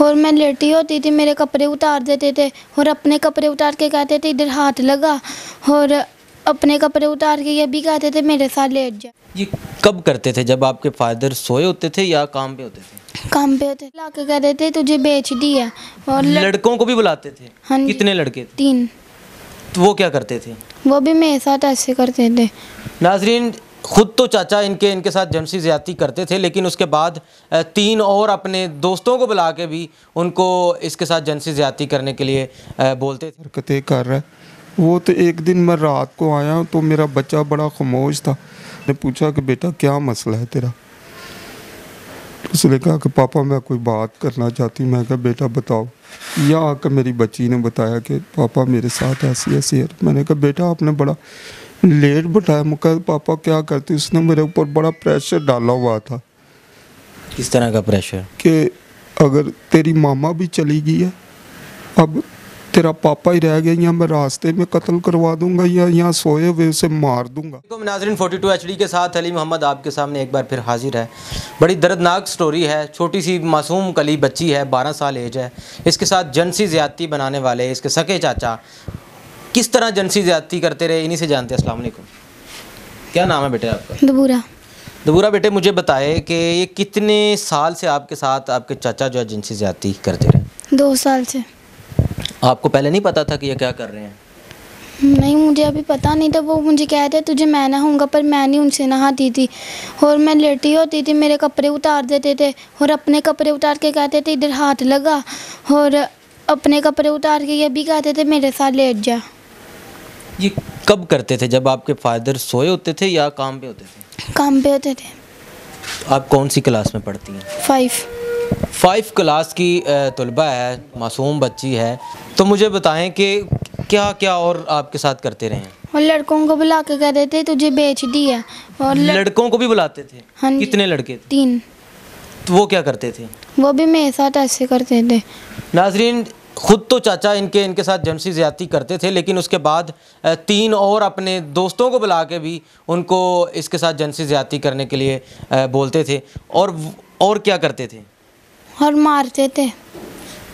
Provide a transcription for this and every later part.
और मैं लेटी होती थी, मेरे कपड़े उतार देते थे और अपने कपड़े उतार के कहते थे इधर हाथ लगा, और अपने कपड़े उतार के ये भी कहते थे मेरे साथ लेट जा। ये कब करते थे, जब आपके फादर सोए होते थे या काम पे होते थे? काम पे होते, लाके कहते थे तुझे बेच दिया। और लड़कों को भी बुलाते थे? हाँ जी। कितने लड़के थे? 3। तो वो क्या करते थे? वो भी मेरे साथ ऐसे करते थे। नाजरीन, खुद तो चाचा इनके साथ जिनसी ज़्यादती करते थे, लेकिन उसके बाद 3 और अपने दोस्तों को बुला के भी उनको इसके साथ जिनसी ज़्यादती करने के लिए बोलते थे। हरकतें कर रहा है वो। तो एक दिन मैं रात को आया तो मेरा बच्चा बड़ा खामोश था। मैंने पूछा कि बेटा क्या मसला है तेरा? उसने कहा कि पापा मैं कोई बात करना चाहती हूँ। मैं कहा बेटा बताओ। यहाँ आकर मेरी बच्ची ने बताया कि पापा मेरे साथ ऐसी ऐसी है। मैंने कहा बेटा आपने बड़ा लेट बताया। मैं कहा पापा क्या करती? उसने मेरे ऊपर बड़ा प्रेशर डाला हुआ था। किस तरह का प्रेशर? कि अगर तेरी मामा भी चली गई है, अब तेरा पापा ही रह गया, या मैं रास्ते में कत्ल करवा दूंगा या यहाँ सोए हुए उसे मार दूंगा। तो नाज़रीन 42 HD के साथ अली मोहम्मद आपके सामने एक बार फिर हाजिर है। बड़ी दर्दनाक स्टोरी है। छोटी सी मासूम कली बच्ची है, 12 साल एज है। इसके साथ जिनसी ज़्यादती बनाने वाले इसके सके चाचा किस तरह जिनसी ज़्यादती करते रहे, इन्हीं से जानते हैं। अस्सलाम वालेकुम। क्या नाम है बेटे आपका? दबूरा। दबूरा बेटे, मुझे बताए कि ये कितने साल से आपके साथ आपके चाचा जो है जिनसी ज़्यादती करते रहे? 2 साल से। आपको पहले नहीं पता था कि ये क्या कर रहे हैं? नहीं, मुझे अभी पता नहीं था। वो मुझे कहते तुझे मैं नहाऊंगा, पर मैं नहीं उनसे नहाती थी। और मैं लेटी होती थी, मेरे कपड़े उतार देते थे और अपने कपड़े उतार के कहते थे इधर हाथ लगा, और अपने कपड़े उतार के ये भी कहते थे मेरे साथ लेट जा। ये कब करते थे, जब आपके फादर सोए होते थे या काम पे होते थे? काम पे होते थे। आप कौन सी क्लास में पढ़ती हैं? 5 क्लास की तलबा है, मासूम बच्ची है। तो मुझे बताएं कि क्या क्या और आपके साथ करते रहे हैं? और लड़कों को बुला के कहते थे तुझे बेच दिया। और लड़कों को भी बुलाते थे? हाँ जी। कितने लड़के थे? 3। तो वो क्या करते थे? वो भी मेरे साथ ऐसे करते थे। नाजरीन, खुद तो चाचा इनके साथ जिनसी ज़्यादती करते थे, लेकिन उसके बाद 3 और अपने दोस्तों को बुला के भी उनको इसके साथ जिनसी ज़्यादती करने के लिए बोलते थे। और क्या करते थे? और मारते थे।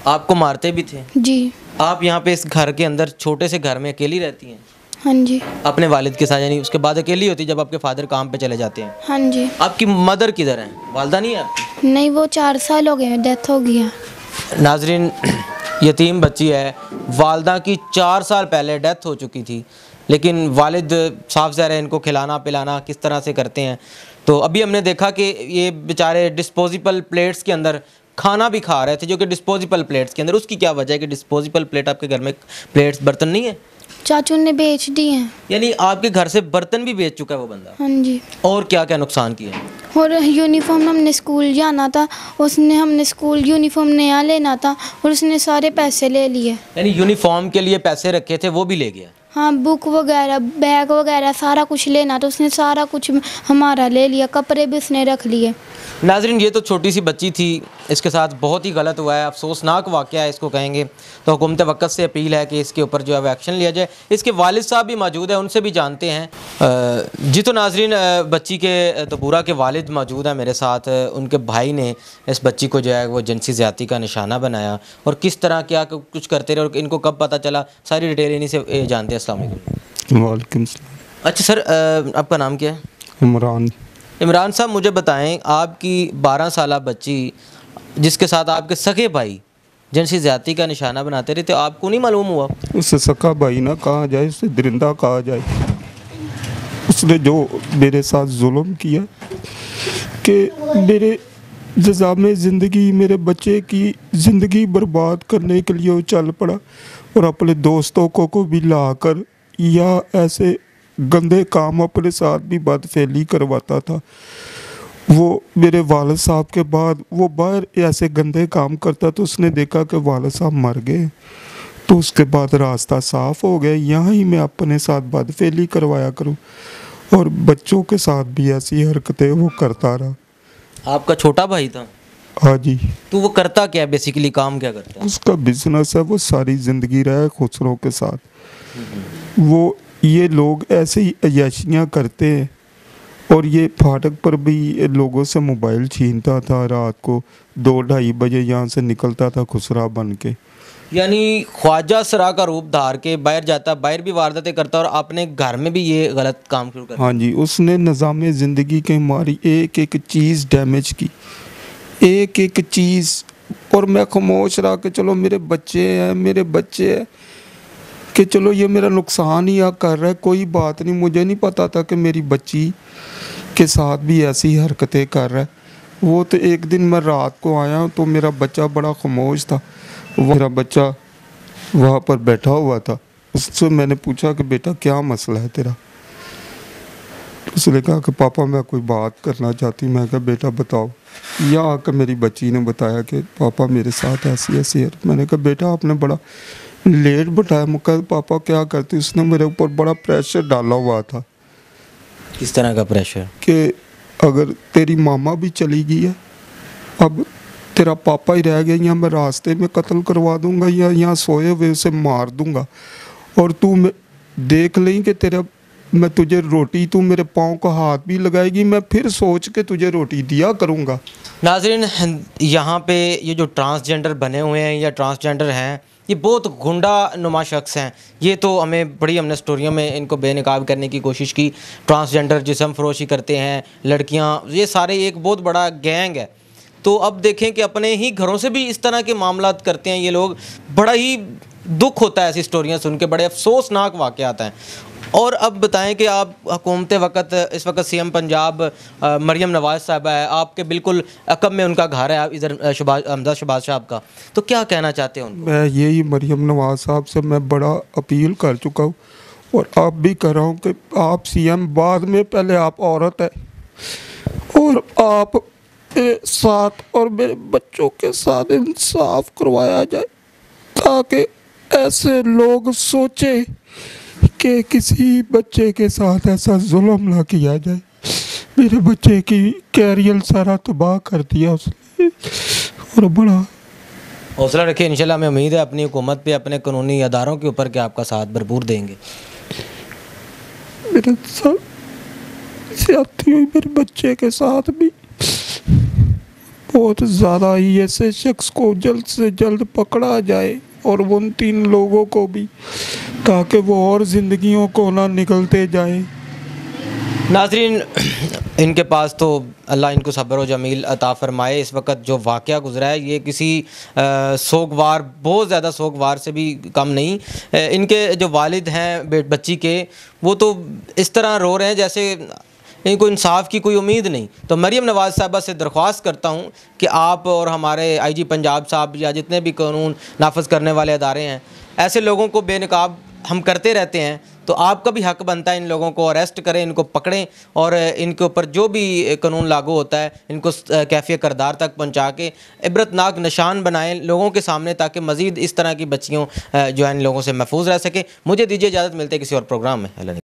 आपको मारते भी थे? जी। आप यहाँ पे इस घर के अंदर छोटे से घर में अकेली रहती हैं? हाँ जी। अपने वालिद के साथ? यानी उसके बाद अकेली होती जब आपके फादर काम पे चले जाते हैं? हाँ जी। आपकी मदर किधर है? वालदा नहीं है आपकी? नहीं, वो 4 साल हो गए, डेथ हो गई है। नाजरीन, यतीम बच्ची है। वालदा की 4 साल पहले डेथ हो चुकी थी, लेकिन वालिद साफ ज़ाहिर है इनको खिलाना पिलाना किस तरह से करते हैं। तो अभी हमने देखा कि ये बेचारे डिस्पोजेबल प्लेट्स के अंदर खाना भी खा रहे थे, जो कि डिस्पोजेबल प्लेट्स के अंदर। उसकी क्या वजह है कि डिस्पोजेबल प्लेट आपके घर में प्लेट्स बर्तन नहीं है? चाचू ने बेच दी हैं। यानी आपके घर से बर्तन भी बेच चुका है वो बंदा? हाँ जी। और क्या क्या नुकसान किया? और यूनिफॉर्म हमने स्कूल जाना था, हमने स्कूल यूनिफॉर्म नया लेना था और उसने सारे पैसे ले लिए। यानी यूनिफॉर्म के लिए पैसे रखे थे वो भी ले गया? हाँ, बुक वगैरह, बैग वगैरह सारा कुछ लेना तो उसने सारा कुछ हमारा ले लिया। कपड़े भी उसने रख लिए। नाज़रीन, ये तो छोटी सी बच्ची थी, इसके साथ बहुत ही गलत हुआ है, अफसोसनाक वाक़या है इसको कहेंगे। तो हुकूमत वक़्त से अपील है कि इसके ऊपर जो है वो एक्शन लिया जाए। इसके वालिद साहब भी मौजूद हैं, उनसे भी जानते हैं। जी तो नाज़रीन, बच्ची के दबूरा के वालिद मौजूद हैं मेरे साथ। उनके भाई ने इस बच्ची को जो है वो जिनसी ज़्यादती का निशाना बनाया और किस तरह क्या कुछ करते रहे और इनको कब पता चला, सारी डिटेल इन्हीं से जानते हैं। अस्सलाम वालेकुम। वालेकुम सलाम। अच्छा सर, आपका नाम क्या है? इमरान। इमरान साहब, मुझे बताएं, आपकी 12 साल बच्ची जिसके साथ आपके सगे भाई जिनसी ज़्यादती का निशाना बनाते रहे, तो आपको नहीं मालूम हुआ? उससे सका भाई ना कहा जाए, उससे दरिंदा कहा जाए। उसने जो मेरे साथ जुल्म किया कि मेरे जज़ा में ज़िंदगी, मेरे बच्चे की ज़िंदगी बर्बाद करने के लिए वो चल पड़ा और अपने दोस्तों को भी लाकर या ऐसे गंदे काम अपने साथ भी बदफेली करवाता था। वो मेरे वालिद साहब के बाद वो बाहर ऐसे गंदे काम करता तो उसने देखा कि वालिद साहब मर गए, तो उसके बाद रास्ता साफ़ हो गया, यहाँ ही मैं अपने साथ बदफेली करवाया करूँ और बच्चों के साथ भी ऐसी हरकतें वो करता रहा। आपका छोटा भाई था? हाँ जी। तो वो करता क्या है, बेसिकली काम क्या करता है? उसका बिजनेस है, वो सारी ज़िंदगी रहा है खुसरों के साथ। वो ये लोग ऐसे ही अयाशियाँ करते हैं और ये फाटक पर भी लोगों से मोबाइल छीनता था, रात को 2-2:30 बजे यहाँ से निकलता था खुसरा बन के। यानी ख्वाजा सरा का रूप धार के बाहर जाता, बाहर भी वारदातें करता और अपने घर में भी ये गलत काम शुरू कर। हाँ जी, उसने निज़ाम ज़िंदगी के हमारी एक एक चीज़ डैमेज की, एक एक चीज़। और मैं खामोश रहा कि चलो मेरे बच्चे हैं कि चलो ये मेरा नुकसान ही कर रहा है, कोई बात नहीं। मुझे नहीं पता था कि मेरी बच्ची के साथ भी ऐसी हरकतें कर रहा है। वो तो एक दिन मैं रात को आया तो मेरा बच्चा बड़ा खामोश था, मेरा बच्चा वहाँ पर बैठा हुआ था। उससे मैंने पूछा कि बेटा क्या मसला है तेरा? उसने कहा कि पापा मैं कोई बात करना चाहती। मैं कहा बेटा बताओ। यहाँ आकर मेरी बच्ची ने बताया कि पापा मेरे साथ ऐसी ऐसी है। मैंने कहा बेटा आपने बड़ा लेट बताया। मुझे पापा क्या करती? उसने मेरे ऊपर बड़ा प्रेशर डाला हुआ था। किस तरह का प्रेशर? कि अगर तेरी मामा भी चली गई है, अब तेरा पापा ही रह गया, या मैं रास्ते में कत्ल करवा दूंगा या यहाँ सोए हुए उसे मार दूंगा, और तू देख लें कि तेरा मैं तुझे रोटी, तू मेरे पाँव को हाथ भी लगाएगी, मैं फिर सोच के तुझे रोटी दिया करूँगा। नाज़रीन, यहाँ पे ये जो ट्रांसजेंडर बने हुए हैं या ट्रांसजेंडर हैं, ये बहुत गुंडा नुमा शख्स हैं। ये तो हमने स्टोरियों में इनको बेनकाब करने की कोशिश की। ट्रांसजेंडर जिस्म फरोशी करते हैं, लड़कियाँ, ये सारे एक बहुत बड़ा गैंग है। तो अब देखें कि अपने ही घरों से भी इस तरह के मामलात करते हैं ये लोग। बड़ा ही दुख होता है ऐसी स्टोरियाँ सुन के, बड़े अफसोसनाक वाक़यात हैं। और अब बताएं कि आप हुकूमत वक़्त इस वक्त सीएम पंजाब मरियम नवाज़ साहबा है, आपके बिल्कुल अकब में उनका घर है, आप इधर हमजा शहबाज साहब का, तो क्या कहना चाहते हैं उनको? मैं यही मरियम नवाज़ साहब से मैं बड़ा अपील कर चुका हूँ और आप भी कर रहा हूँ कि आप सीएम बाद में, पहले आप औरत है और आप साथ और मेरे बच्चों के साथ इंसाफ करवाया जाए, ताकि ऐसे लोग सोचे कि किसी बच्चे के साथ ऐसा जुल्म ना किया जाए। मेरे बच्चे की कैरियर सारा तबाह कर दिया उसने। और बड़ा हौसला रखिए, इंशाल्लाह हमें उम्मीद है अपनी हुकूमत पे, अपने कानूनी अदारों के ऊपर कि आपका साथ भरपूर देंगे। मेरे साथ ज्यादती हुई मेरे बच्चे के साथ भी बहुत ज़्यादा ही। ऐसे शख्स को जल्द से जल्द पकड़ा जाए और उन 3 लोगों को भी, ताकि वो और ज़िंदगियों को ना निकलते जाए। नाज़रीन, इनके पास तो अल्लाह इनको सब्र व जमील अता फ़रमाए। इस वक्त जो वाक़या गुज़रा है ये किसी सोगवार, बहुत ज़्यादा सोगवार से भी कम नहीं। इनके जो वालिद हैं बच्ची के, वो तो इस तरह रो रहे हैं जैसे इनको इंसाफ की कोई उम्मीद नहीं। तो मरियम नवाज़ साहबा से दरख्वास्त करता हूँ कि आप और हमारे आईजी पंजाब साहब या जितने भी कानून नाफज करने वाले अदारे हैं, ऐसे लोगों को बेनकाब हम करते रहते हैं, तो आपका भी हक बनता है इन लोगों को अरेस्ट करें, इनको पकड़ें और इनके ऊपर जो भी कानून लागू होता है इनको कैफिया करदार तक पहुँचा के इबरतनाक निशान बनाएं लोगों के सामने, ताकि मज़ीद इस तरह की बच्चियों जो है इन लोगों से महफूज रह सके। मुझे दीजिए इजाज़त, मिलते किसी और प्रोग्राम में।